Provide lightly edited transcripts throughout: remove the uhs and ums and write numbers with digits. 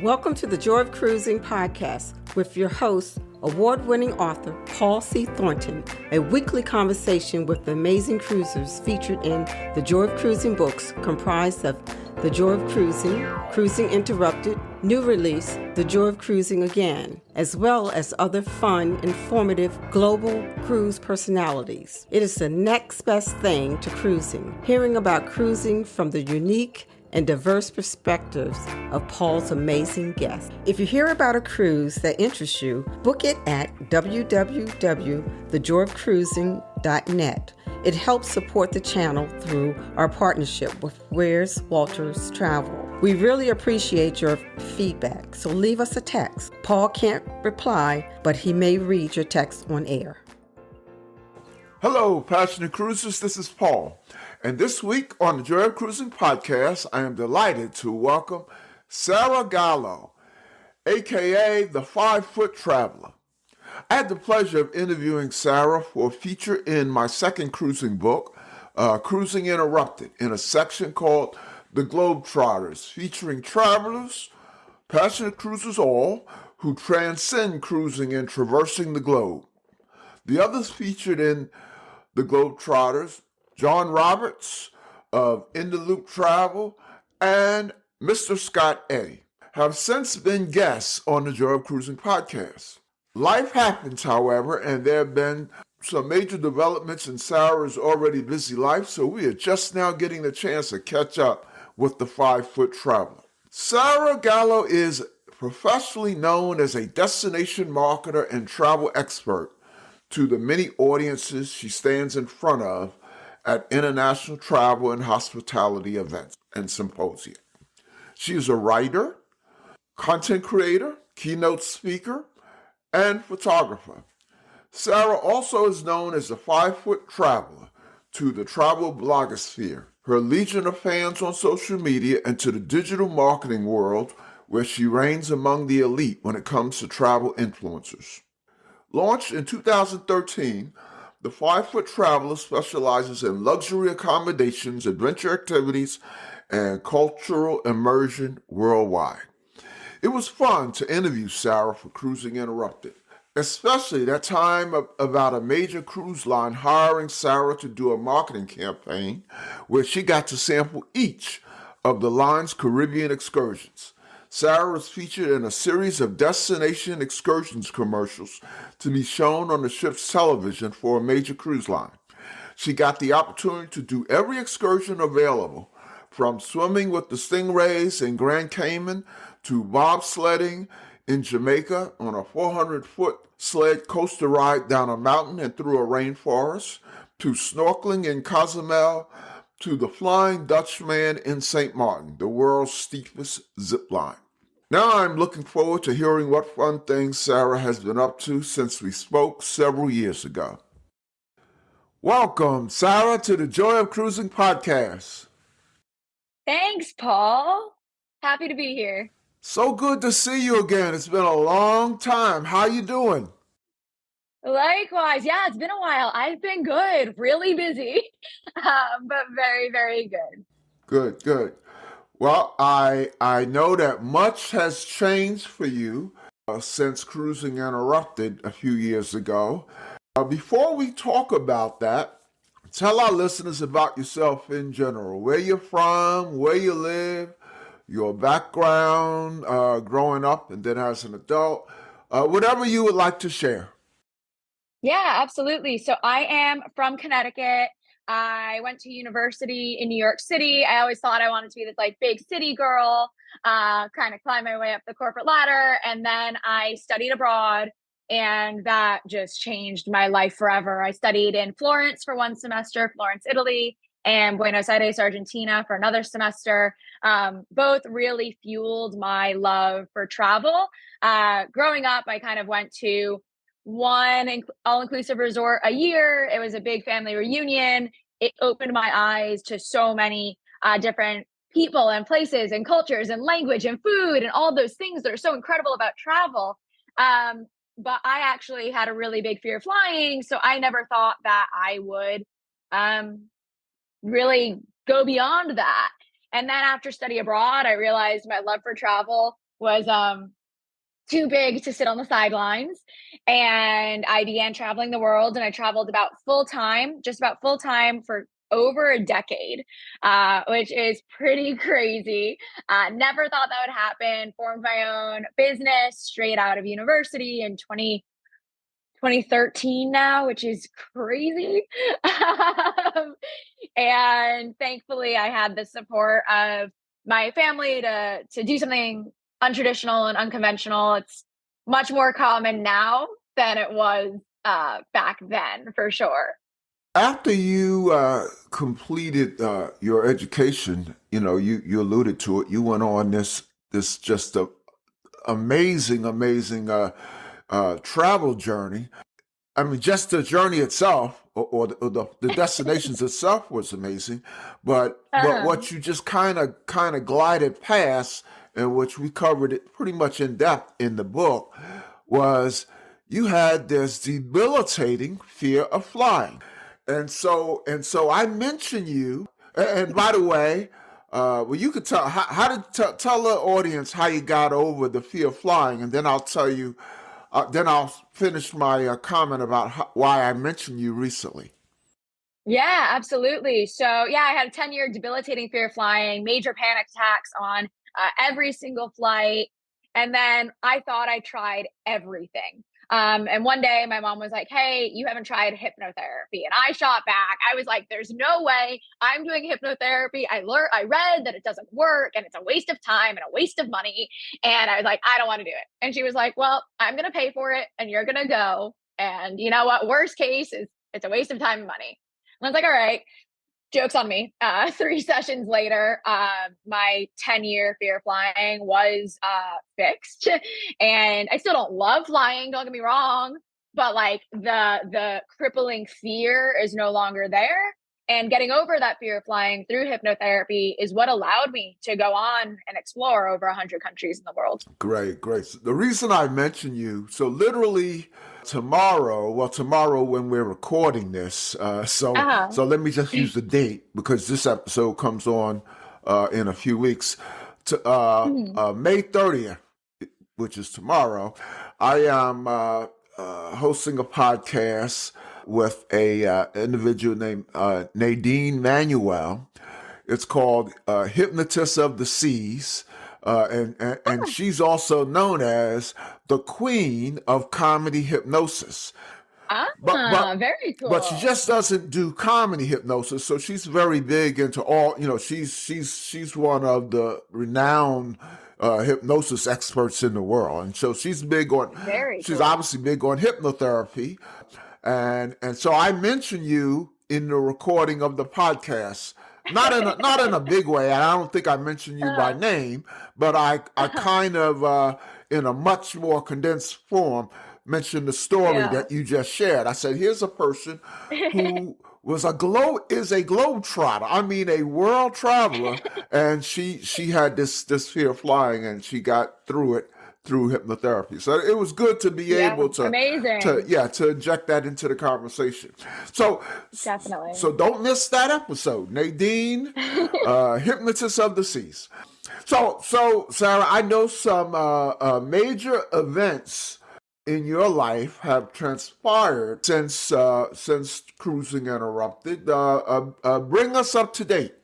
Welcome to the Joy of Cruising podcast with your host, award-winning author Paul C. Thornton, a weekly conversation with the amazing cruisers featured in the Joy of Cruising books comprised of The Joy of Cruising, Cruising Interrupted, new release, The Joy of Cruising Again, as well as other fun, informative global cruise personalities. It is the next best thing to cruising, hearing about cruising from the unique and diverse perspectives of Paul's amazing guests. If you hear about a cruise that interests you, book it at www.thejoyofcruising.net. It helps support the channel through our partnership with Where's Walters Travel. We really appreciate your feedback, so leave us a text. Paul can't reply, but he may read your text on air. Hello, passionate cruisers. This is Paul. And this week on the Joy of Cruising podcast, I am delighted to welcome Sarah Gallo, aka the 5-Foot Traveler. I had the pleasure of interviewing Sarah for a feature in my second cruising book, Cruising Interrupted, in a section called The Globetrotters, featuring travelers, passionate cruisers all, who transcend cruising and traversing the globe. The others featured in The Globetrotters, John Roberts of In the Loop Travel, and Mr. Scott A. have since been guests on the Joy of Cruising podcast. Life happens, however, and there have been some major developments in Sarah's already busy life, so we are just now getting the chance to catch up with the 5-Foot Traveler. Sarah Gallo is professionally known as a destination marketer and travel expert to the many audiences she stands in front of at international travel and hospitality events and symposia. She is a writer, content creator, keynote speaker, and photographer. Sarah also is known as the 5-Foot Traveler to the travel blogosphere, her legion of fans on social media, and to the digital marketing world, where she reigns among the elite when it comes to travel influencers. Launched in 2013, the 5-Foot Traveler specializes in luxury accommodations, adventure activities, and cultural immersion worldwide. It was fun to interview Sarah for Cruising Interrupted, especially that time about a major cruise line hiring Sarah to do a marketing campaign where she got to sample each of the line's Caribbean excursions. Sarah was featured in a series of destination excursions commercials to be shown on the ship's television for a major cruise line. She got the opportunity to do every excursion available, from swimming with the stingrays in Grand Cayman to bobsledding in Jamaica on a 400-foot sled coaster ride down a mountain and through a rainforest, to snorkeling in Cozumel, to the Flying Dutchman in St. Martin, the world's steepest zip line. Now I'm looking forward to hearing what fun things Sarah has been up to since we spoke several years ago. Welcome, Sarah, to the Joy of Cruising podcast. Thanks, Paul. Happy to be here. So good to see you again. It's been a long time. How you doing? Likewise. Yeah, it's been a while. I've been good, really busy, but very, very good. Good. Well, I know that much has changed for you since Cruising Interrupted a few years ago. Before we talk about that, tell our listeners about yourself in general. Where you're from, where you live, your background, growing up and then as an adult, whatever you would like to share. Yeah, absolutely. So I am from Connecticut. I went to university in New York City. I always thought I wanted to be this big city girl, kind of climb my way up the corporate ladder. And then I studied abroad, and that just changed my life forever. I studied in Florence for one semester, Florence, Italy, and Buenos Aires, Argentina for another semester. Both really fueled my love for travel. Growing up, I kind of went to one all-inclusive resort a year. It was a big family reunion. It opened my eyes to so many different people and places and cultures and language and food and all those things that are so incredible about travel. But I actually had a really big fear of flying, so I never thought that I would really go beyond that. And then after study abroad, I realized my love for travel was too big to sit on the sidelines. And I began traveling the world, and I traveled just about full time for over a decade, which is pretty crazy. Never thought that would happen. Formed my own business straight out of university in 2013 now, which is crazy. And thankfully, I had the support of my family to do something untraditional and unconventional. It's much more common now than it was back then, for sure. After you completed your education, you alluded to it. You went on this just amazing travel journey. I mean, just the journey itself, or the destinations itself was amazing, but Uh-huh. what you just kind of glided past, and which we covered it pretty much in depth in the book, was you had this debilitating fear of flying, and so I mentioned you. And by the way, well, you could tell how to tell the audience how you got over the fear of flying, and then I'll tell you. Then I'll finish my comment about why I mentioned you recently. Yeah, absolutely. So, yeah, I had a 10-year debilitating fear of flying, major panic attacks on every single flight. And then I thought I tried everything. And one day my mom was like, "Hey, you haven't tried hypnotherapy." And I shot back. I was like, "There's no way I'm doing hypnotherapy. I read that it doesn't work and it's a waste of time and a waste of money." And I was like, "I don't want to do it." And she was like, "Well, I'm going to pay for it and you're going to go. And you know what? Worst case is it's a waste of time and money." And I was like, "All right, joke's on me." 3 sessions later, my 10-year fear of flying was fixed. And I still don't love flying, don't get me wrong, but like the crippling fear is no longer there. And getting over that fear of flying through hypnotherapy is what allowed me to go on and explore over 100 countries in the world. Great, great. So the reason I mention you, so literally tomorrow when we're recording this, Uh-huh. so let me just use the date because this episode comes on in a few weeks. To Mhm. May 30th, which is tomorrow, I am hosting a podcast with a individual named Nadine Manuel. It's called Hypnotist of the Seas. And she's also known as the queen of comedy hypnosis. But but Very but she cool. just doesn't do comedy hypnosis. So she's very big into all. She's one of the renowned hypnosis experts in the world, and so Very she's cool. obviously big on hypnotherapy, and so I mentioned you in the recording of the podcast. Not in a big way. And I don't think I mentioned you by Uh, name, but I kind of in a much more condensed form mentioned the story yeah. that you just shared. I said, here's a person who is a globetrotter. I mean, a world traveler, and she had this fear of flying, and she got through it through hypnotherapy. So it was good to be Yeah, able to amazing. yeah to inject that into the conversation. So Definitely. so don't miss that episode, Nadine, hypnotist of the seas. So Sarah, I know some major events in your life have transpired since cruising interrupted. Bring us up to date.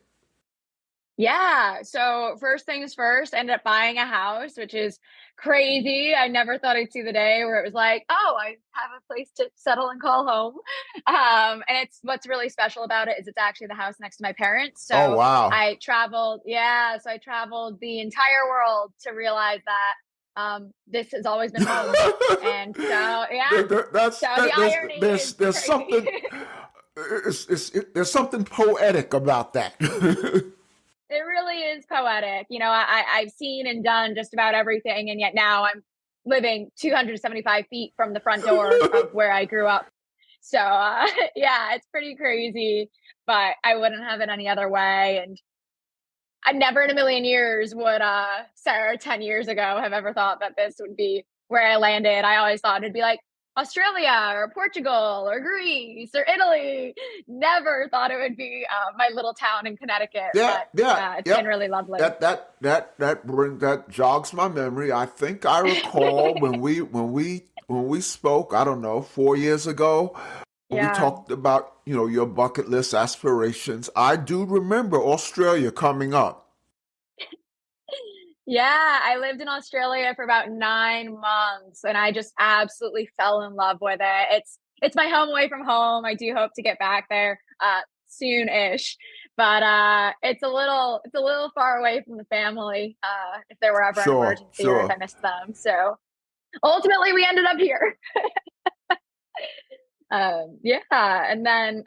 Yeah. So first things first, ended up buying a house, which is crazy. I never thought I'd see the day where it was like, oh, I have a place to settle and call home. And it's what's really special about it is it's actually the house next to my parents. Oh So wow. I traveled, yeah. So I traveled the entire world to realize that this has always been home. And so yeah. So the irony is There's crazy. something there's something poetic about that. It really is poetic. I've seen and done just about everything, and yet now I'm living 275 feet from the front door of where I grew up. So, yeah, it's pretty crazy, but I wouldn't have it any other way. And I never in a million years would Sarah 10 years ago have ever thought that this would be where I landed. I always thought it'd be like Australia or Portugal or Greece or Italy. Never thought it would be my little town in Connecticut, Yeah, but yeah, it's been yep. really lovely. That jogs my memory. I think I recall when we spoke, I don't know, 4 years ago, when we Yeah. talked about, your bucket list aspirations. I do remember Australia coming up. Yeah, I lived in Australia for about 9 months and I just absolutely fell in love with it. It's my home away from home. I do hope to get back there soon-ish. But it's a little far away from the family if there were ever an Sure, emergency or if I sure. missed them. So ultimately we ended up here. Yeah, and then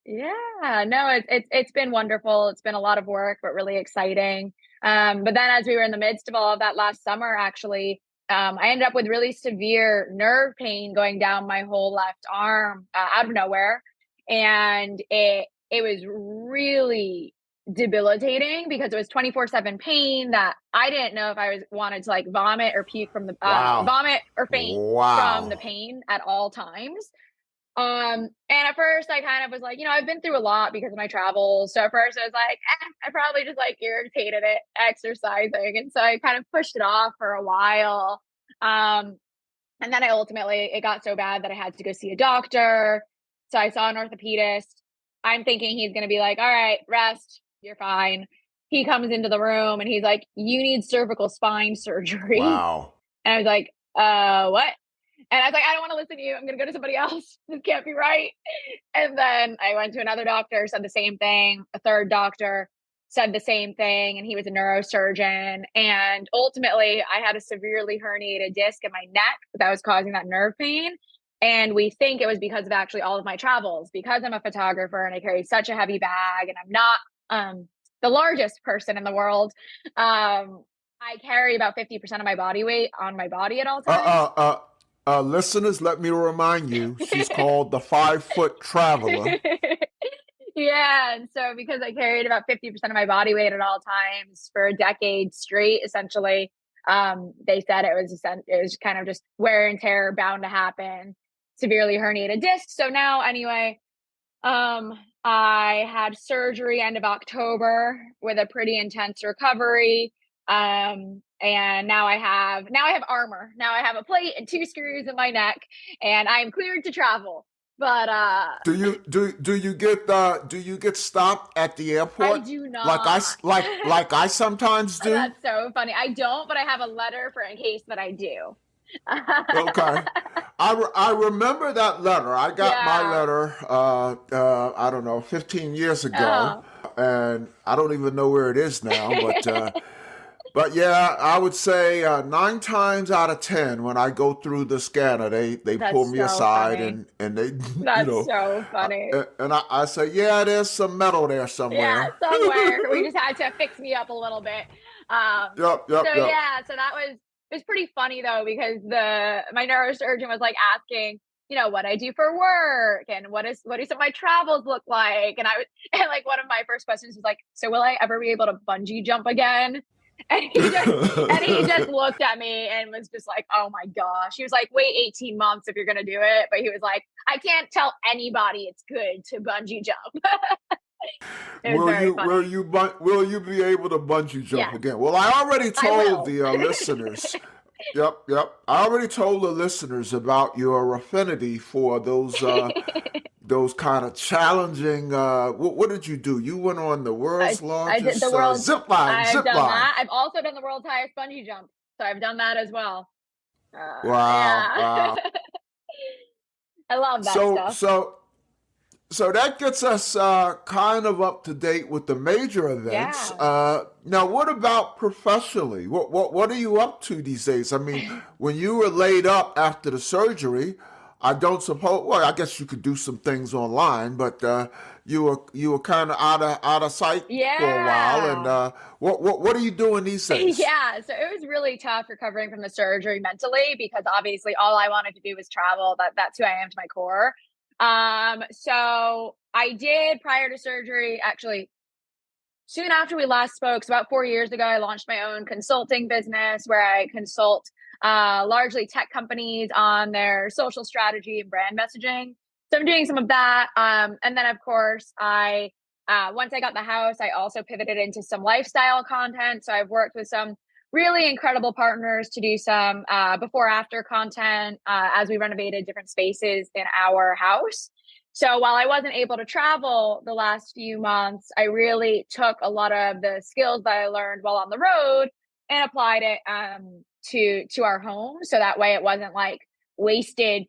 yeah, no, it's been wonderful. It's been a lot of work, but really exciting. But then as we were in the midst of all of that last summer, actually, I ended up with really severe nerve pain going down my whole left arm out of nowhere, and it was really debilitating because it was 24/7 pain that I didn't know if I was wanted to like vomit or puke from the Wow. vomit or faint from the Wow. pain at all times. And at first I kind of was like, I've been through a lot because of my travels. So at first I was like, I probably just like irritated it exercising. And so I kind of pushed it off for a while. Um, and then it got so bad that I had to go see a doctor. So I saw an orthopedist. I'm thinking he's going to be like, all right, rest, you're fine. He comes into the room and he's like, you need cervical spine surgery. Wow. And I was like, what? And I was like, I don't want to listen to you. I'm going to go to somebody else. This can't be right. And then I went to another doctor, said the same thing. A third doctor said the same thing. And he was a neurosurgeon. And ultimately, I had a severely herniated disc in my neck that was causing that nerve pain. And we think it was because of actually all of my travels, because I'm a photographer and I carry such a heavy bag and I'm not the largest person in the world. I carry about 50% of my body weight on my body at all times. Listeners, let me remind you, she's called the 5 foot traveler. Yeah, and so because I carried about 50% of my body weight at all times for a decade straight, essentially, they said it was kind of just wear and tear bound to happen, severely herniated disc. So now, anyway, I had surgery end of October with a pretty intense recovery. And now I have armor. Now I have a plate and 2 screws in my neck, and I am cleared to travel. But Do you get stopped at the I airport do like not. like I sometimes do? That's so funny. I don't, but I have a letter for in case that I do. Okay. I remember that letter. I got my Yeah. letter, I don't know, 15 years ago, Oh, and I don't even know where it is now. But yeah, I would say 9 times out of 10, when I go through the scanner, they pull that's me so aside funny. and they, you That's know, so funny. and I say, yeah, there's some metal there Yeah, somewhere. somewhere. We just had to fix me up a little bit. Yep, So yep, yep. yeah, so that was it was pretty funny though because the my neurosurgeon was like asking, what I do for work and what do some of my travels look like? And I was and like one of my first questions was like, so will I ever be able to bungee jump again? And he just looked at me and was just like, oh my gosh. He was like, wait 18 months if you're gonna do it. But he was like, I can't tell anybody it's good to bungee jump. It was Will very you will funny. you will you be able to bungee jump Yes, again? Well, I already I told will. the listeners. Yep, yep. I already told the listeners about your affinity for those kind of challenging. What did you do? You went on the world's I did the largest world's zip line. I've Zip done line. that. I've also done the world's highest bungee jump. So I've done that as well. Wow, Yeah. wow. I love that So stuff. so So that gets us kind of up to date with the major events. Yeah. Now, what about professionally? What are you up to these days? I mean, when you were laid up after the surgery, I don't suppose. Well, I guess you could do some things online, but you were kind of out of sight for a while. And Yeah. what are you doing these days? Yeah. So it was really tough recovering from the surgery mentally because obviously all I wanted to do was travel. That's who I am to my core. So I did prior to surgery, actually, soon after we last spoke, so about 4 years ago, I launched my own consulting business where I consult largely tech companies on their social strategy and brand messaging. So I'm doing some of that. And then, of course, once I got the house, I also pivoted into some lifestyle content. So I've worked with some really incredible partners to do some before after content as we renovated different spaces in our house. So while I wasn't able to travel the last few months, I really took a lot of the skills that I learned while on the road and applied it to our home. So that way it wasn't like wasted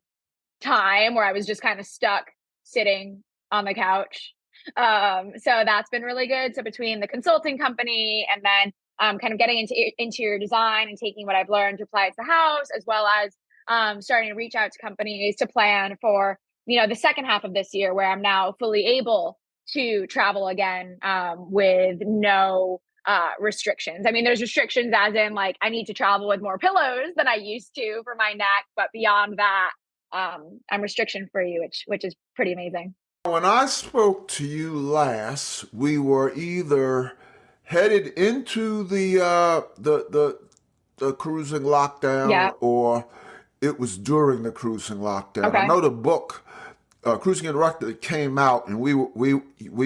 time where I was just kind of stuck sitting on the couch. So that's been really good. So between the consulting company and then kind of getting into interior design and taking what I've learned to apply it to the house, as well as starting to reach out to companies to plan for, the second half of this year where I'm now fully able to travel again with no restrictions. I mean, there's restrictions as in like I need to travel with more pillows than I used to for my neck. But beyond that, I'm restriction free, which is pretty amazing. When I spoke to you last, we were either headed into the cruising Yeah. lockdown, or it was during the cruising lockdown. I Okay. know the book Cruising Interrupted came out, and we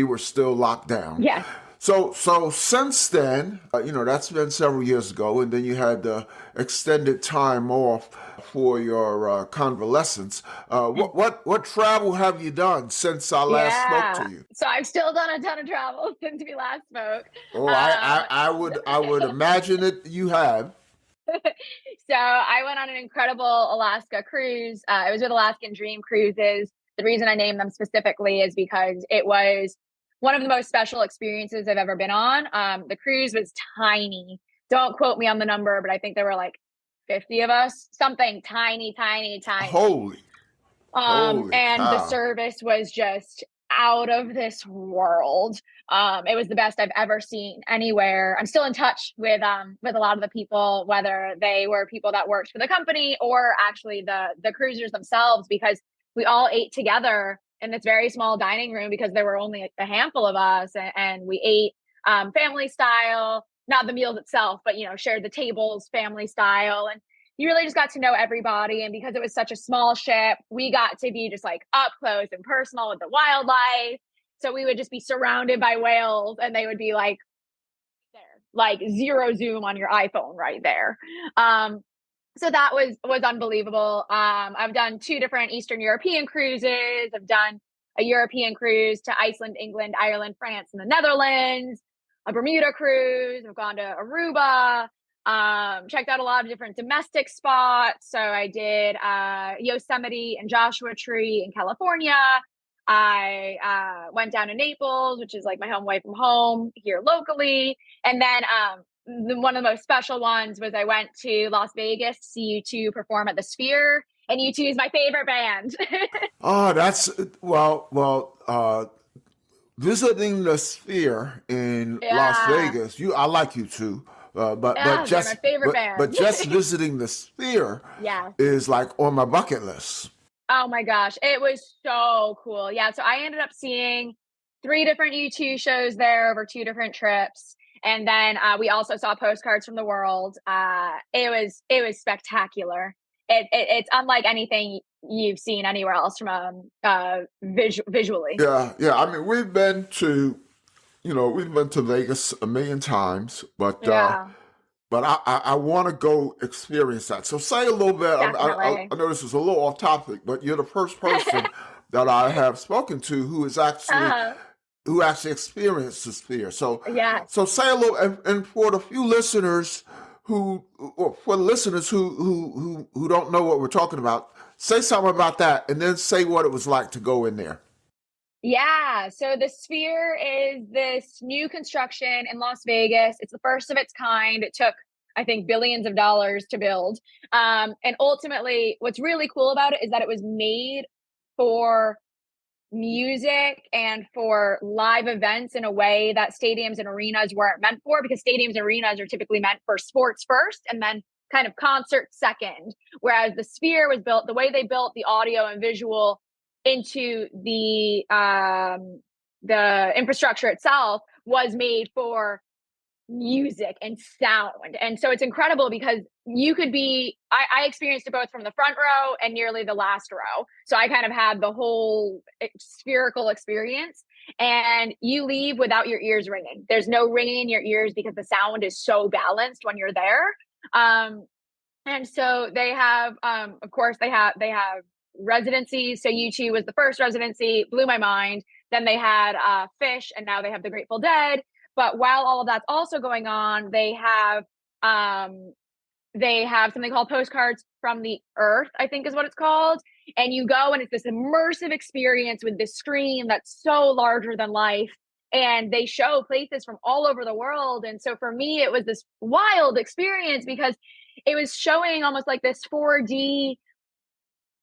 were still locked down. Yes. So since then, that's been several years ago, and then you had the extended time off for your convalescence. What travel have you done since I last spoke Yeah. to you? So I've still done a ton of travel since we last spoke. Oh, I would imagine that you have. So I went on an incredible Alaska cruise. It was with Alaskan Dream Cruises. The reason I named them specifically is because it was one of the most special experiences I've ever been on. The cruise was tiny. Don't quote me on the number, but I think there were like 50 of us, something tiny. Holy And the cow! service was just out of this world. It was the best I've ever seen anywhere. I'm still in touch with a lot of the people, whether they were people that worked for the company or actually the cruisers themselves, because we all ate together in this very small dining room because there were only a handful of us, and we ate family style, not the meals itself, but shared the tables family style. And you really just got to know everybody. And because it was such a small ship, we got to be just like up close and personal with the wildlife. So we would just be surrounded by whales, and they would be like there, like zero zoom on your iPhone right there. So that was unbelievable. I've done 2 different Eastern European cruises. I've done a European cruise to Iceland, England, Ireland, France, and the Netherlands, a Bermuda cruise. I've gone to Aruba, checked out a lot of different domestic spots. So I did Yosemite and Joshua Tree in California. I went down to Naples, which is like my home away from home here locally. And then one of the most special ones was I went to Las Vegas to see U2 perform at the Sphere, and U2 is my favorite band. Oh, that's visiting the Sphere in Las Yeah. Vegas. I like you too, but Yeah, they're my favorite but band. just visiting the Sphere Yeah. is like on my bucket list. Oh my gosh, it was so cool. Yeah, so I ended up seeing 3 different U2 shows there over 2 different trips. And then we also saw Postcards from the World. It was spectacular. It's unlike anything you've seen anywhere else from visually. Yeah. I mean, we've been to Vegas a million times, but Yeah, I want to go experience that. So say a little bit. definitely. I know this is a little off topic, but you're the first person that I have spoken to uh, who actually experienced the Sphere. yeah. So say a little, and for the few listeners for the listeners who don't know what we're talking about, say something about that, and then say what it was like to go in there. Yeah, so the Sphere is this new construction in Las Vegas. It's the first of its kind. It took, I think, billions of dollars to build. And ultimately, what's really cool about it is that it was made for music and for live events in a way that stadiums and arenas weren't meant for, because stadiums and arenas are typically meant for sports first and then kind of concerts second. Whereas the Sphere was built, the way they built the audio and visual into the infrastructure itself was made for music and sound. And so it's incredible because I experienced it both from the front row and nearly the last row. So I kind of had the whole spherical experience, and you leave without your ears ringing. There's no ringing in your ears because the sound is so balanced when you're there. And so they have, of course, they have residencies. So U2 was the first residency, blew my mind. Then they had Fish, and now they have the Grateful Dead. But while all of that's also going on, they have something called Postcards from the Earth, I think is what it's called. And you go, and it's this immersive experience with this screen that's so larger than life. And they show places from all over the world. And so for me, it was this wild experience because it was showing almost like this 4D,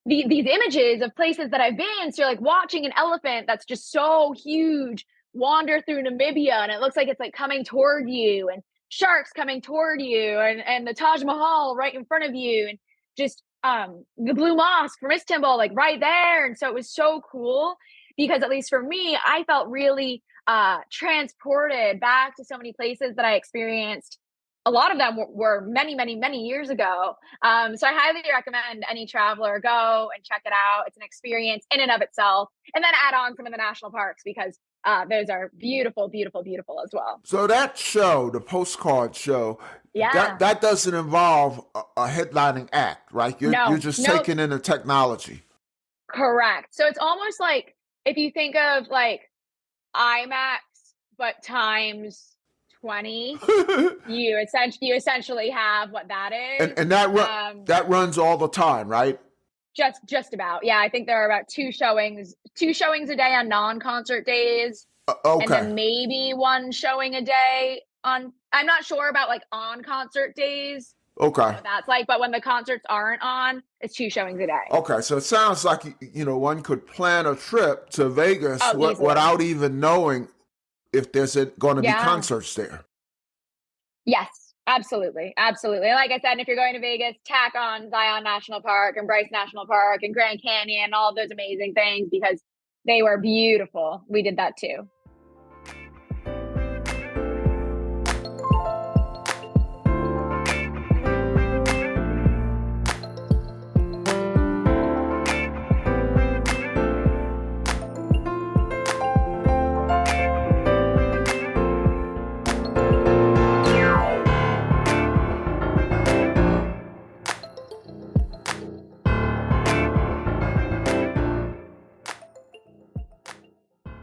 these images of places that I've been. So you're like watching an elephant that's just so huge wander through Namibia, and it looks like it's like coming toward you, and sharks coming toward you, and the Taj Mahal right in front of you, and just the Blue Mosque from Istanbul like right there. And so it was so cool because, at least for me, I felt really transported back to so many places that I experienced. A lot of them were many, many, many years ago. So I highly recommend any traveler go and check it out. It's an experience in and of itself. And then add on some of the national parks because those are beautiful, beautiful, beautiful as well. So that show, the postcard show, that doesn't involve a headlining act, right? You're just taking in the technology. Correct. So it's almost like if you think of like IMAX, but times 20, you essentially have what that is. And that runs all the time, right? Just about. Yeah, I think there are about two showings a day on non-concert days. Okay. And then maybe one showing a day I'm not sure about like on concert days. Okay. That's like, but when the concerts aren't on, it's two showings a day. Okay, so it sounds like one could plan a trip to Vegas without even knowing if there's going to be concerts there. Yes, absolutely. Absolutely. Like I said, if you're going to Vegas, tack on Zion National Park and Bryce National Park and Grand Canyon, all of those amazing things because they were beautiful. We did that too.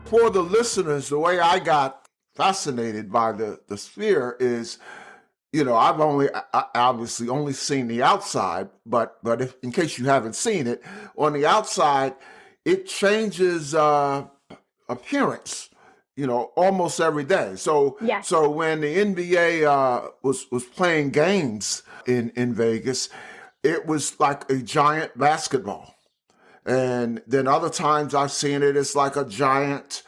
For the listeners, the way I got fascinated by the sphere is, I've obviously only seen the outside, but if, in case you haven't seen it, on the outside, it changes appearance, almost every day. So, yes. So when the NBA was playing games in Vegas, it was like a giant basketball. And then other times I've seen it, it's like a giant,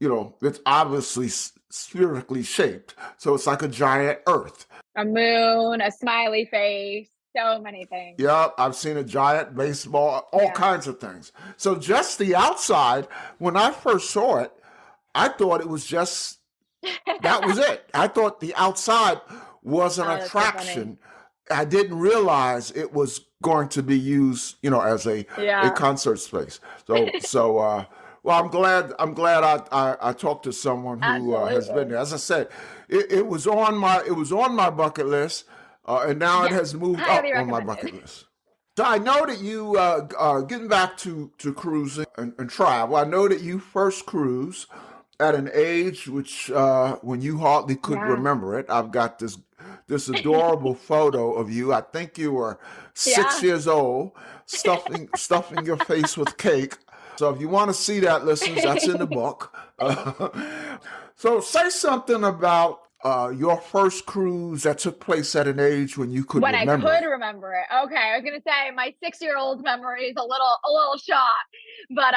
it's obviously spherically shaped. So it's like a giant earth. A moon, a smiley face, so many things. Yeah, I've seen a giant baseball, all kinds of things. So just the outside, when I first saw it, I thought it was just, that was it. I thought the outside was an attraction. So I didn't realize it was going to be used, as a concert space. So, well, I'm glad I talked to someone who has been there. As I said, it was on my bucket list, and now it has moved up on my bucket list. So I know that you, getting back to cruising and travel, I know that you first cruised at an age which, when you hardly could remember it. I've got this adorable photo of you. I think you were 6 years old, stuffing your face with cake. So if you want to see that, listeners, that's in the book. So say something about your first cruise that took place at an age when you could remember. When I could remember it. Okay, I was going to say my 6-year-old memory is a little shot. But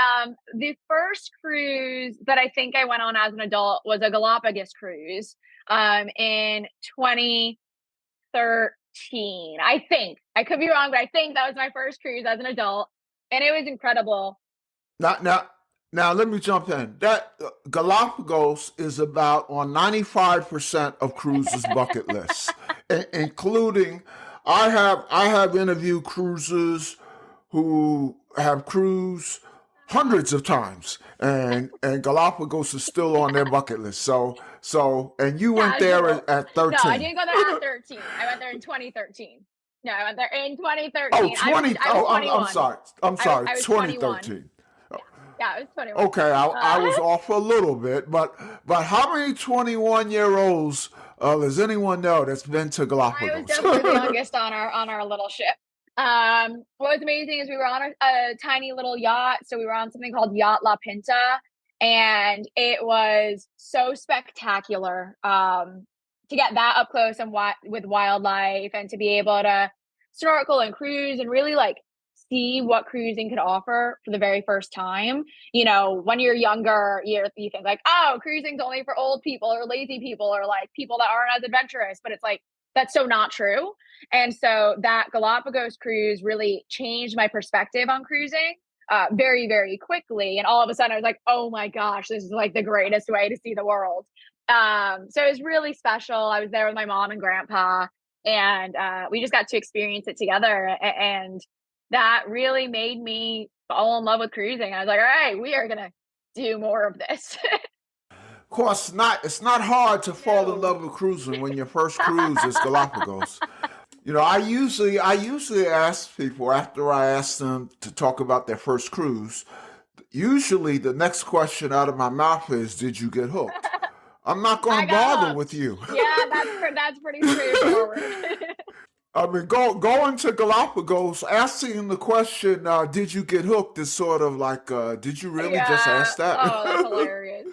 the first cruise that I think I went on as an adult was a Galapagos cruise in 2013. I think. I could be wrong, but I think that was my first cruise as an adult. And it was incredible. Now, Now, let me jump in. That Galapagos is about on 95% of cruises bucket lists, including I have interviewed cruisers who have cruised hundreds of times, and Galapagos is still on their bucket list. And you went there Casual. at No, I 13. didn't go there at 13. I went there in 2013. No, I went there in Oh, 2013. 20. I was Oh, I'm 21. sorry. I'm sorry. I was 21. 2013. Yeah, I was 21. Okay, I was off a little bit, but how many 21-year-olds does anyone know that's been to I was Galapagos? definitely the youngest on our little ship. What was amazing is we were on a tiny little yacht, so we were on something called Yacht La Pinta, and it was so spectacular. To get that up close and with wildlife, and to be able to snorkel and cruise and really like see what cruising could offer for the very first time. You know, when you're younger, you think like, oh, cruising's only for old people or lazy people or like people that aren't as adventurous, but it's like that's so not true. And so that Galapagos cruise really changed my perspective on cruising very, very quickly. And all of a sudden I was like, oh my gosh, this is like the greatest way to see the world. So it was really special. I was there with my mom and grandpa, and we just got to experience it together. And that really made me fall in love with cruising. I was like, all right, we are going to do more of this. Of course, it's not hard to fall in love with cruising when your first cruise is Galapagos. You know, I usually ask people after I ask them to talk about their first cruise. Usually, the next question out of my mouth is, "Did you get hooked?" I'm not going I to got bother hooked. with you. Yeah, that's pretty straightforward. I mean, going to Galapagos, asking the question, "Did you get hooked?" is sort of like, "Did you really just Yeah. ask that?" Oh, that's hilarious.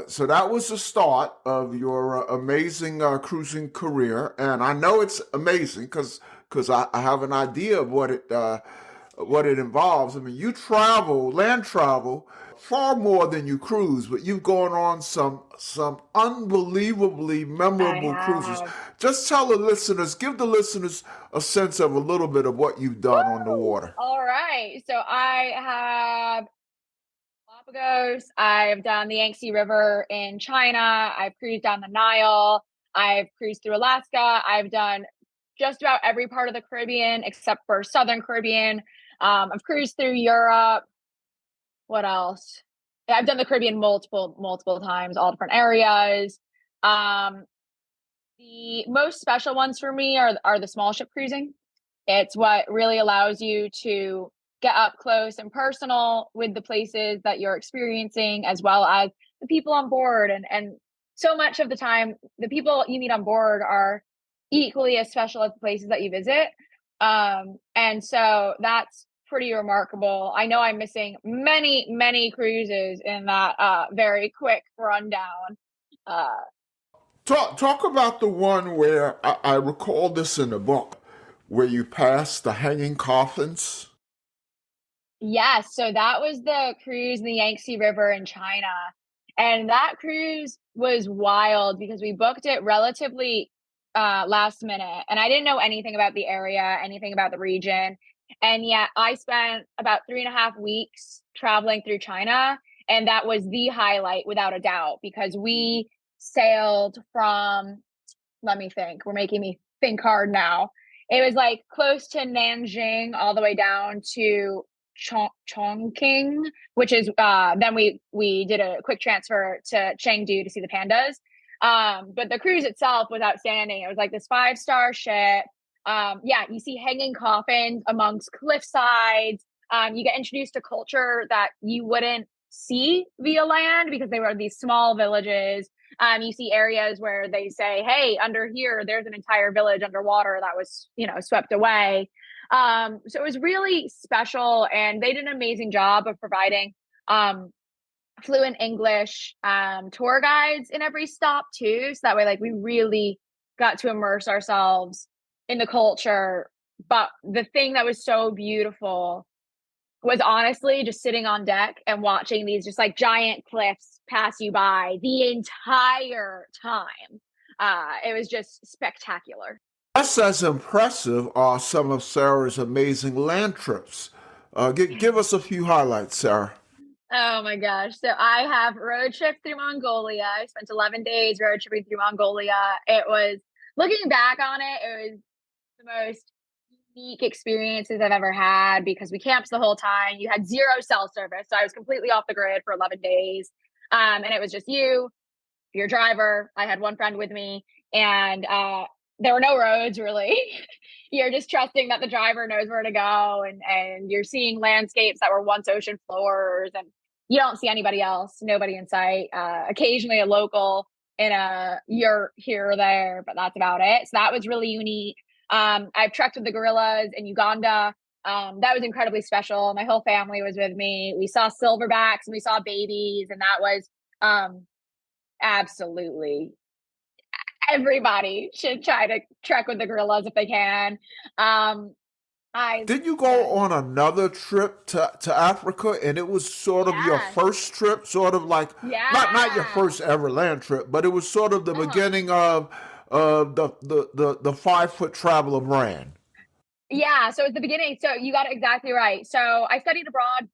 So that was the start of your amazing cruising career, and I know it's amazing because I have an idea of what it involves. I mean, you land travel far more than you cruise, but you've gone on some unbelievably I memorable cruises. have. Just give the listeners a sense of a little bit of what you've done on the Woo! water. All right. So I have Galapagos. I've done the Yangtze River in China. I've cruised down the Nile. I've cruised through Alaska. I've done just about every part of the Caribbean except for Southern Caribbean. I've cruised through Europe. What else? Yeah, I've done the Caribbean multiple times, all different areas. Um, the most special ones for me are the small ship cruising. It's what really allows you to get up close and personal with the places that you're experiencing, as well as the people on board. And so much of the time, the people you meet on board are equally as special as the places that you visit. And so that's pretty remarkable. I know I'm missing many cruises in that very quick rundown. Uh, Talk about the one where I recall this in the book, where you passed the hanging coffins. Yes, so that was the cruise in the Yangtze River in China. And that cruise was wild because we booked it relatively last minute. And I didn't know anything about the area, anything about the region. And yet I spent about 3.5 weeks traveling through China. And that was the highlight without a doubt, because we sailed from, let me think, we're making me think hard now. It was like close to Nanjing all the way down to Chongqing, which is then we did a quick transfer to Chengdu to see the pandas. But the cruise itself was outstanding. It was like this 5-star ship. Yeah, you see hanging coffins amongst cliff sides. You get introduced to culture that you wouldn't see via land because they were these small villages. You see areas where they say, hey, under here, there's an entire village underwater that was, swept away. So it was really special, and they did an amazing job of providing fluent English tour guides in every stop too. So that way, like, we really got to immerse ourselves in the culture. But the thing that was so beautiful was honestly just sitting on deck and watching these just like giant cliffs pass you by the entire time. It was just spectacular. Just as impressive are some of Sarah's amazing land trips. Give us a few highlights, Sarah. Oh my gosh. So I have road trip through Mongolia. I spent 11 days road tripping through Mongolia. It was, looking back on it, it was the most unique experiences I've ever had because we camped the whole time. You had zero cell service. So I was completely off the grid for 11 days. And it was just you, your driver. I had one friend with me, and there were no roads really. You're just trusting that the driver knows where to go, and you're seeing landscapes that were once ocean floors, and you don't see anybody else, nobody in sight. Occasionally a local in a yurt here or there, but that's about it. So that was really unique. I've trekked with the gorillas in Uganda. That was incredibly special. My whole family was with me. We saw silverbacks and we saw babies, and that was absolutely, everybody should try to trek with the gorillas if they can. I Did you go on another trip to Africa, and it was sort of your Yes, first trip, sort of like not your yeah, first ever land trip, but it was sort of the uh-huh. beginning of the 5 foot traveler brand. Yeah, so it's the beginning. So you got it exactly right. So I studied abroad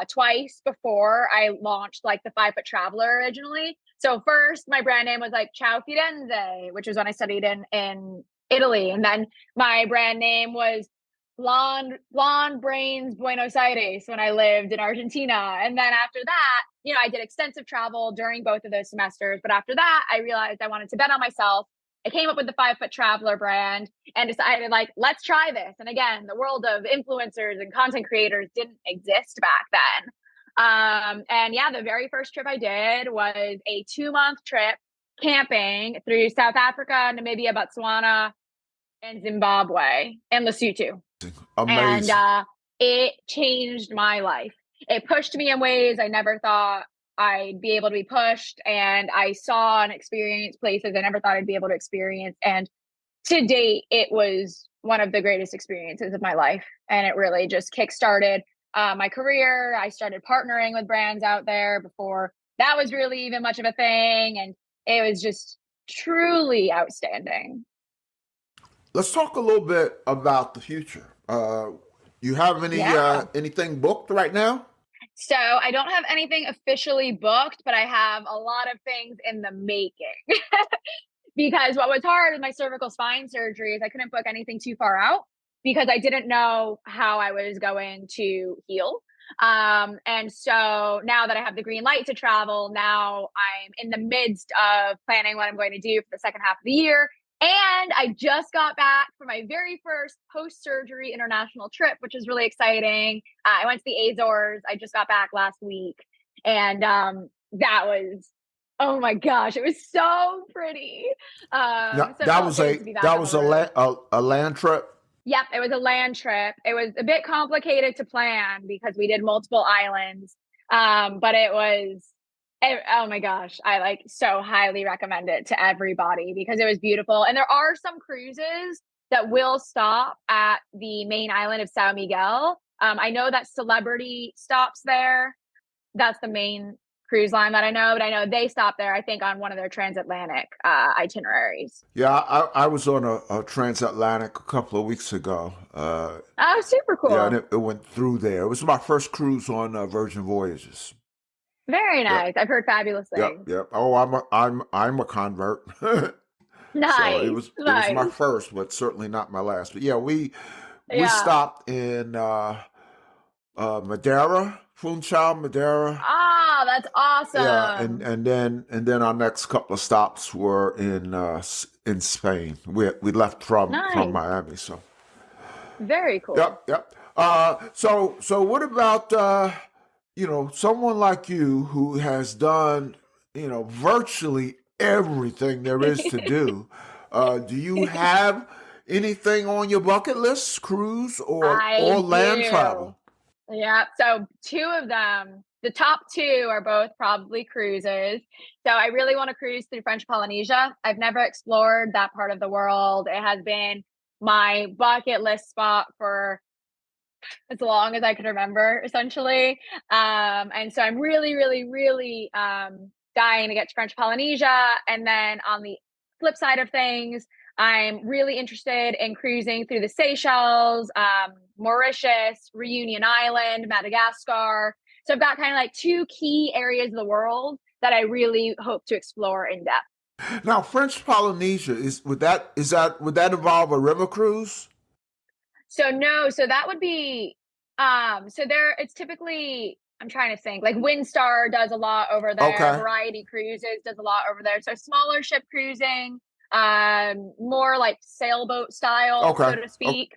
twice before I launched like the 5 foot traveler originally. So first, my brand name was like Ciao Firenze, which was when I studied in Italy, and then my brand name was Blonde Brains Buenos Aires when I lived in Argentina. And then after that, I did extensive travel during both of those semesters. But after that, I realized I wanted to bet on myself. I came up with the 5 foot traveler brand and decided like, let's try this. And again, the world of influencers and content creators didn't exist back then. And yeah, the very first trip I did was a 2 month trip camping through South Africa, Namibia, Botswana, and Zimbabwe, and Lesotho. And Amazing. it changed my life. It pushed me in ways I never thought I'd be able to be pushed. And I saw and experienced places I never thought I'd be able to experience. And to date, it was one of the greatest experiences of my life. And it really just kickstarted my career. I started partnering with brands out there before that was really even much of a thing. And it was just truly outstanding. Let's talk a little bit about the future. You have Yeah. anything booked right now? So I don't have anything officially booked, but I have a lot of things in the making. Because what was hard with my cervical spine surgery is I couldn't book anything too far out because I didn't know how I was going to heal. And so now that I have the green light to travel, now I'm in the midst of planning what I'm going to do for the second half of the year. And I just got back from my very first post surgery international trip, which is really exciting. I went to the Azores. I just got back last week. And that was, oh my gosh, it was so pretty. Yeah, So it felt good to be back that on the was road. a land trip. Yep, it was a land trip. It was a bit complicated to plan because we did multiple islands. But oh my gosh, I like so highly recommend it to everybody because it was beautiful. And there are some cruises that will stop at the main island of Sao Miguel. I know that Celebrity stops there. That's the main cruise line that I know, but I know they stop there, I think, on one of their transatlantic itineraries. Yeah, I was on a transatlantic a couple of weeks ago. Oh, super Yeah, and cool. it went through there. It was my first cruise on Virgin Voyages. Very Yep, nice. I've heard fabulous yep, things. yep. Oh, I'm a convert. So Nice. it was my Nice. first, but certainly not my last. But yeah, we Yeah. stopped in Madeira, Funchal, Madeira. Ah, that's Yeah, awesome. and then our next couple of stops were in Spain. We left from Nice. Miami. So Very cool. yep, yep. So what about someone like you who has done virtually everything there is to do? Do you have anything on your bucket list, cruise or I land do. travel? Yeah. So two of them, the top two are both probably cruises. So I really want to cruise through French Polynesia. I've never explored that part of the world. It has been my bucket list spot for as long as I can remember, essentially. And so I'm really, really, really dying to get to French Polynesia. And then on the flip side of things, I'm really interested in cruising through the Seychelles, Mauritius, Reunion Island, Madagascar. So I've got kind of like two key areas of the world that I really hope to explore in depth. Now, French Polynesia would that involve a river cruise? So no, so that would be so there it's typically, I'm trying to think, like Windstar does a lot over there, Okay. Variety Cruises does a lot over there. So smaller ship cruising, more like sailboat style, Okay. so to speak.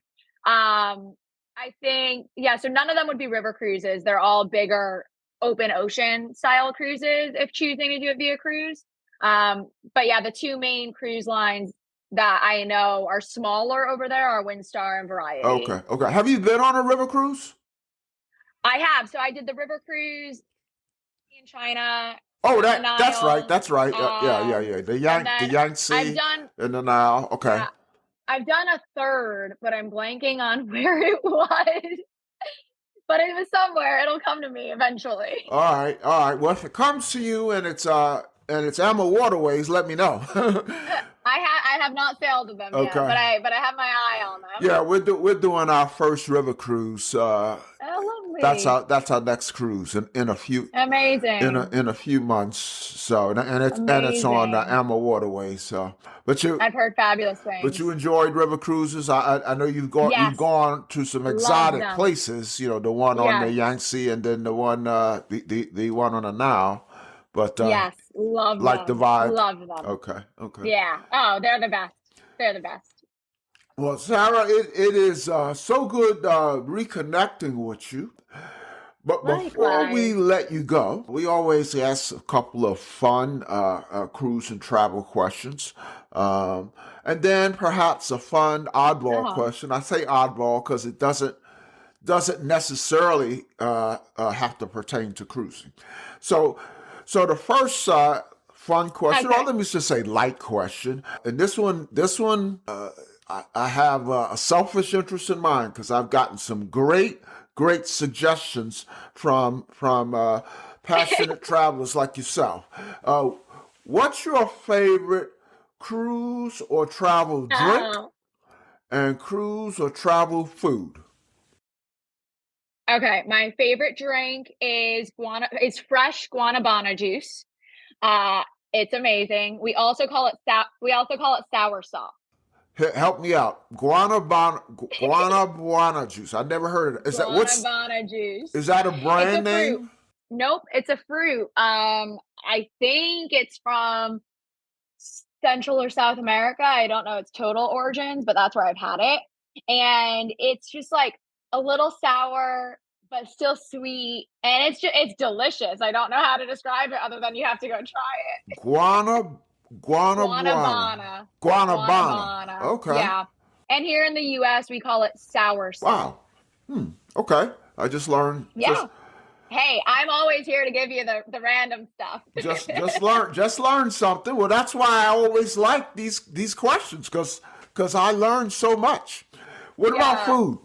I think, yeah, so none of them would be river cruises. They're all bigger open ocean style cruises if choosing to do it via cruise. But yeah, the two main cruise lines that I know are smaller over there are Windstar and Variety. Okay. Okay. Have you been on a river cruise? I have. So I did the river cruise in China Oh, on the that's right. Nile. That's right. Yeah. And The then I've Yangtze done, and the Nile. Okay. yeah, I've done a third, but I'm blanking on where it was. But it was somewhere. It'll come to me eventually. All right. All right. Well, if it comes to you and it's Amber Waterways, let me know. I have not sailed with them yet, Okay. but I have my eye on them. Yeah, we're doing our first river cruise. Oh, lovely. That's our next cruise in a few Amazing. in a few months. So it's on the Amazing. Amber Waterway. So, I've heard fabulous but you things. enjoyed river cruises. I know you've Yes. gone to some Love exotic them. places. You know, the one on the Yes. Yangtze and then the one the one on the Nile. But Yes. Love like the them. vibe. Love them. Okay, okay. Yeah. Oh, they're the best. They're the best. Well, Sarah, it is so good reconnecting with you. But before we Likewise. let you go, we always ask a couple of fun cruise and travel questions. And then perhaps a fun oddball Oh. question. I say oddball because it doesn't necessarily have to pertain to cruising. So the first fun question, or Okay. let me just say light question, and this one, I have a selfish interest in mind because I've gotten some great suggestions from passionate travelers like yourself. What's your favorite cruise or travel drink Oh. and cruise or travel food? Okay. My favorite drink is fresh guanabana juice. Uh, it's amazing. We also call it sour sauce. Help me out. Guanabana juice. I never heard of it. Guanabana juice. Is that a It's a brand fruit. name? Nope, it's a fruit. I think it's from Central or South America. I don't know its total origins, but that's where I've had it. And it's just like a little sour, but still sweet. And it's delicious. I don't know how to describe it other than you have to go try it. Guana Guanabana. Guanabana. Guanabana. Guanabana. Okay. Yeah. And here in the US, we call it sour sauce. Wow. Okay. I just learned Yeah. Hey, I'm always here to give you the random stuff. just learn something. Well, that's why I always like these questions because I learn so much. What about Yeah. food?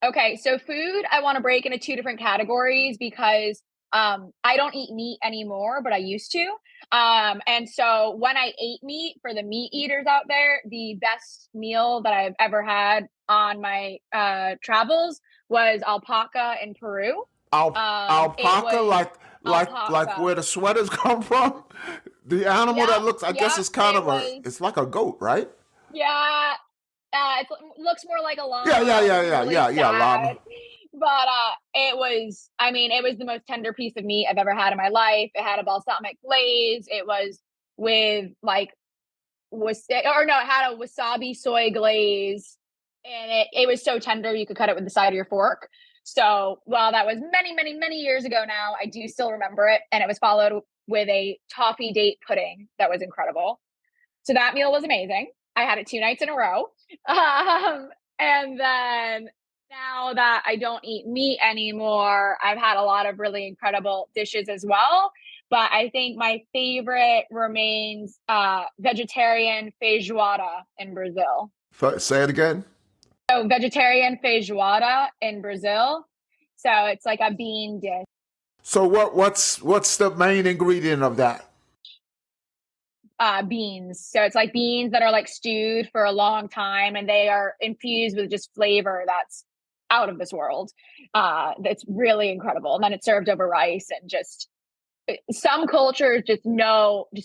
Okay, so food I want to break into two different categories because I don't eat meat anymore, but I used to. And so when I ate meat, for the meat eaters out there, the best meal that I've ever had on my travels was alpaca in Peru. It Alpaca, was like alpaca. where the sweaters come from. The animal that Yep, looks, I guess yep. it's kind of it's like a goat, right? Yeah, it looks more like a llama, which is really Yeah, sad. llama. But it was the most tender piece of meat I've ever had in my life. It had a balsamic glaze. It was with it had a wasabi soy glaze, and it was so tender you could cut it with the side of your fork. So while that was many, many, many years ago now, I do still remember it, and it was followed with a toffee date pudding that was incredible. So that meal was amazing. I had it 2 nights in a row. And then now that I don't eat meat anymore, I've had a lot of really incredible dishes as well. But I think my favorite remains vegetarian feijoada in Brazil. Say it again. So vegetarian feijoada in Brazil. So it's like a bean dish. So what's the main ingredient of that? Beans. So it's like beans that are like stewed for a long time, and they are infused with just flavor that's out of this world. That's really incredible. And then it's served over rice, and just some cultures just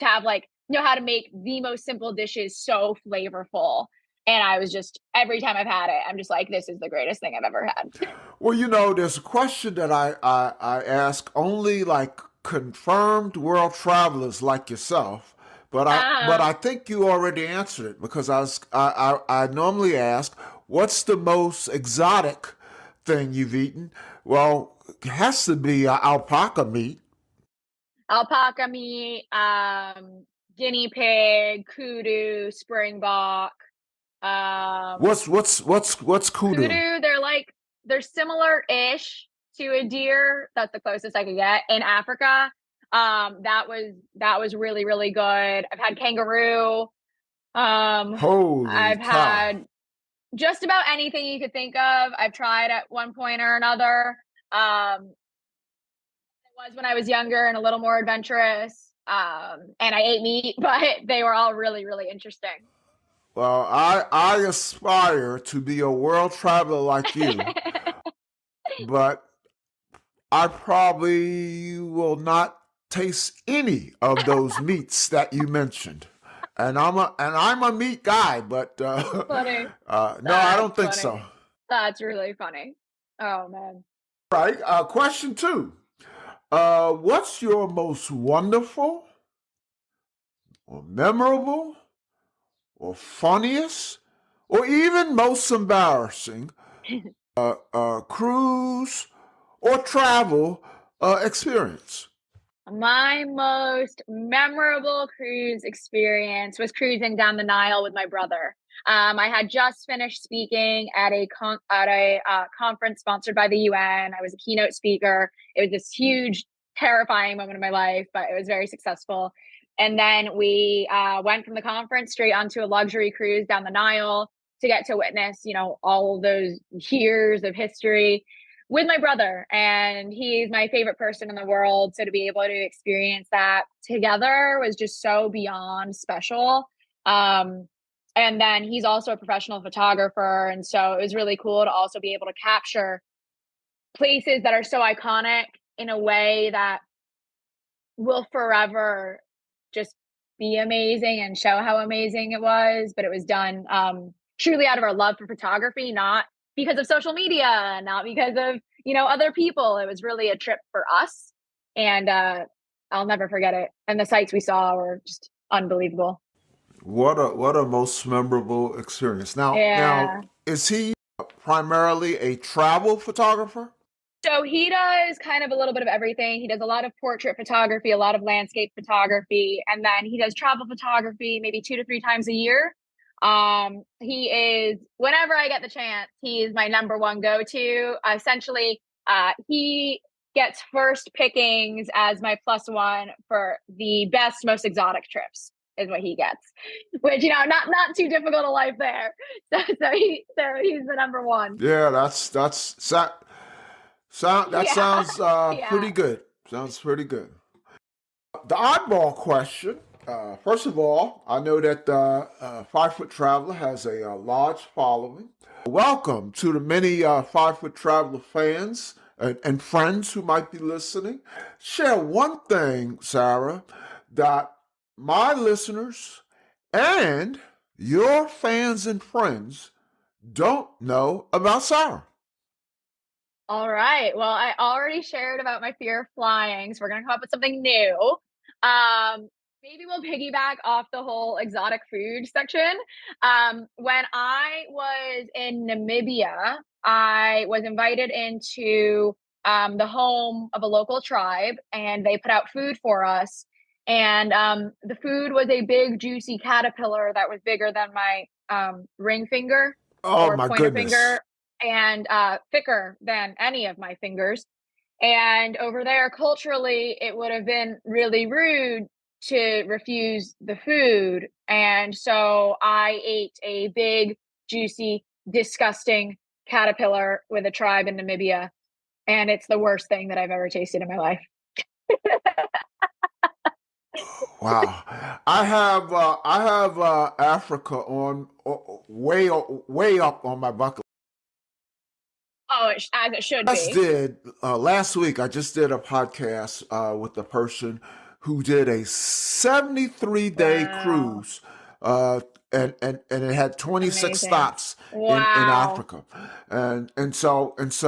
have like know how to make the most simple dishes so flavorful. And I was just, every time I've had it, I'm just like, this is the greatest thing I've ever had. Well, there's a question that I ask only like confirmed world travelers like yourself, but I think you already answered it because I normally ask, what's the most exotic thing you've eaten? Well, it has to be alpaca meat. Alpaca meat, guinea pig, kudu, springbok. What's kudu? Kudu, they're similar-ish to a deer. That's the closest I could get in Africa. That was really, really good. I've had kangaroo. Holy I've cow! had just about anything you could think of. I've tried at one point or another. It was when I was younger and a little more adventurous. And I ate meat, but they were all really, really interesting. Well, I aspire to be a world traveler like you, but I probably will not taste any of those meats that you mentioned. And I'm a meat guy, but Funny. no, I That's don't think funny. so. That's really funny. Oh man. Right. Question two. What's your most wonderful or memorable or funniest or even most embarrassing cruise or travel experience? My most memorable cruise experience was cruising down the Nile with my brother. I had just finished speaking at a conference sponsored by the UN. I was a keynote speaker. It was this huge, terrifying moment in my life, but it was very successful. And then we went from the conference straight onto a luxury cruise down the Nile to get to witness, all of those years of history with my brother. And he's my favorite person in the world. So to be able to experience that together was just so beyond special. And then he's also a professional photographer. And so it was really cool to also be able to capture places that are so iconic in a way that will forever just be amazing and show how amazing it was. But it was done truly out of our love for photography, not because of social media, not because of, other people. It was really a trip for us. And I'll never forget it. And the sights we saw were just unbelievable. What a most memorable experience. Now, Yeah. is he primarily a travel photographer? So he does kind of a little bit of everything. He does a lot of portrait photography, a lot of landscape photography, and then he does travel photography maybe 2 to 3 times a year. He is, whenever I get the chance, he is my number one go-to. Essentially, he gets first pickings as my plus one for the best, most exotic trips is what he gets, which, not too difficult a life there. So he's the number one. Yeah, that Yeah. sounds Yeah. pretty good. Sounds pretty good. The oddball question. First of all, I know that 5 Foot Traveler has a large following. Welcome to the many 5 Foot Traveler fans and friends who might be listening. Share one thing, Sarah, that my listeners and your fans and friends don't know about Sarah. All right. Well, I already shared about my fear of flying, so we're gonna come up with something new. Maybe we'll piggyback off the whole exotic food section. When I was in Namibia, I was invited into the home of a local tribe, and they put out food for us. And the food was a big, juicy caterpillar that was bigger than my ring finger Oh or my pointer goodness. finger, and thicker than any of my fingers. And over there, culturally, it would have been really rude to refuse the food. And so I ate a big, juicy, disgusting caterpillar with a tribe in Namibia. And it's the worst thing that I've ever tasted in my life. Wow, I have Africa on way up on my bucket. Oh, as it should be. Last week, I just did a podcast with a person who did a 73-day Wow. cruise, and it had 26 Amazing. stops in Wow. Africa, and so that's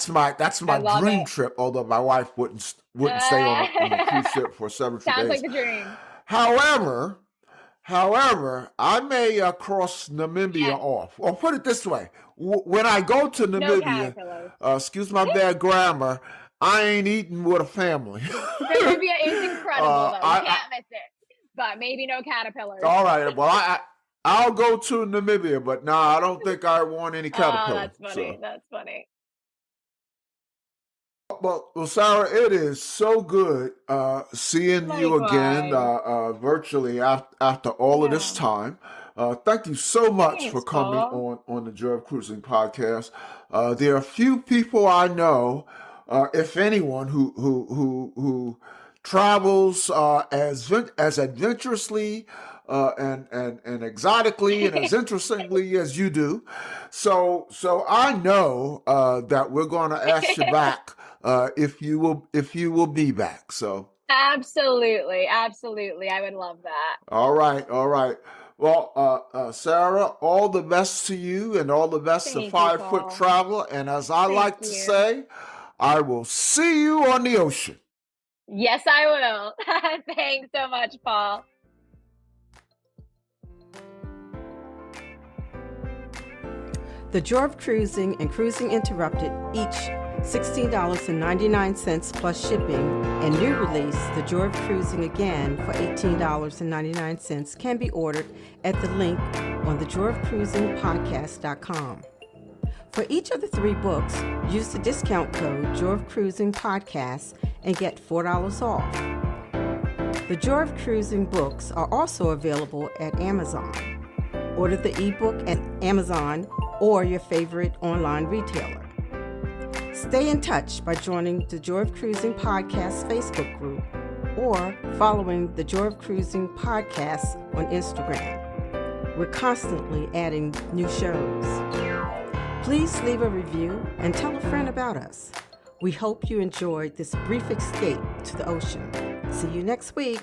my I love dream it. trip. Although my wife wouldn't stay on a cruise ship for 73 Sounds days. like the dream. However, I may cross Namibia off. Or put it this way: when I go to No Namibia, caterpillars. excuse my bad grammar, I ain't eating with a family. Namibia is incredible, though. You can't miss it. But maybe no caterpillars. All right. Well, I'll go to Namibia, but no, I don't think I want any caterpillars. Oh, that's funny. That's funny. Well, Sarah, it is so good seeing you again virtually after all of this time. Thank you so much for coming on the Joy of Cruising podcast. There are few people I know, if anyone, who travels as adventurously and exotically and as interestingly as you do. So I know that we're going to ask you back. If you will be back. So absolutely, I would love that. All right. Well, Sarah, all the best to you and all the best to 5 Foot Traveler. And as I like to say, I will see you on the ocean. Yes, I will. Thanks so much, Paul. The Joy of Cruising and Cruising Interrupted, each $16.99 plus shipping, and new release, The Joy of Cruising Again, for $18.99, can be ordered at the link on thejoyofcruisingpodcast.com. For each of the 3 books, use the discount code Joy of Cruising Podcast and get $4 off. The Joy of Cruising books are also available at Amazon. Order the ebook at Amazon or your favorite online retailer. Stay in touch by joining the Joy of Cruising Podcast Facebook group or following the Joy of Cruising Podcast on Instagram. We're constantly adding new shows. Please leave a review and tell a friend about us. We hope you enjoyed this brief escape to the ocean. See you next week.